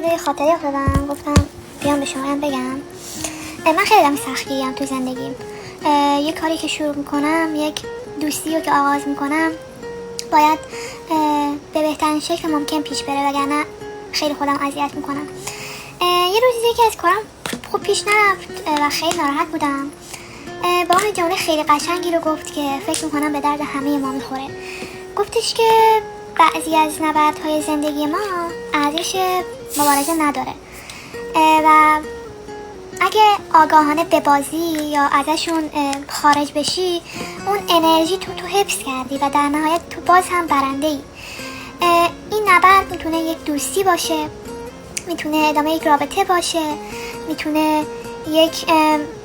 یه خاطری افتادم، گفتم بیام به شما بگم. من خیلی دم سختگیریم تو زندگیم. یه کاری که شروع میکنم، یک دوستی رو که آغاز میکنم، باید به بهترین شکل ممکن پیش بره، وگرنه خیلی خودم اذیت میکنم. یه روزی یکی از کارم خوب پیش نرفت و خیلی ناراحت بودم. با هم جمله خیلی قشنگی رو گفت که فکر میکنم به درد همه ما میخوره. گفتش که بعضی از نبردهای زندگی ما ارزش مبارزه نداره و اگه آگاهانه ببازی یا ازشون خارج بشی، اون انرژی تو حفظ کردی و در نهایت تو باز هم برنده ای. این نبرد میتونه یک دوستی باشه، میتونه ادامه یک رابطه باشه، میتونه یک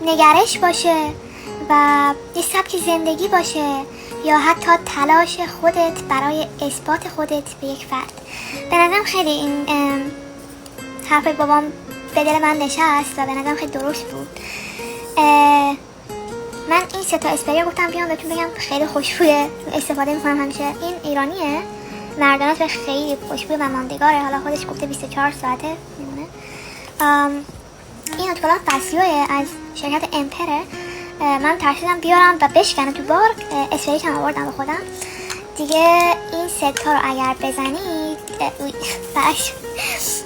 نگرش باشه و یه سبک زندگی باشه، یا حتی تلاش خودت برای اثبات خودت به یک فرد. به نظرم خیلی این حرف بابام به دل من نشست و به نظرم خیلی درست بود. من این 3 تا اسپری گفتم بیام بهتون بگم، خیلی خوشبوه، استفاده میکنم همیشه. این ایرانیه، مردانه خیلی خوشبوه و ماندگاره، حالا خودش گفته 24 ساعته میمونه. این اتفاقا فسیوه از شرکت امپره. من ترسیدم بیارم و بشکنم تو بار، اسپریش هم آوردم به خودم دیگه. این 3 تا رو اگر بزنید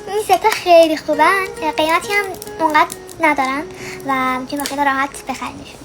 این 3 تا خیلی خوبن، قیمتی هم اونقدر ندارن و میتونید خیلی راحت بخریدشون.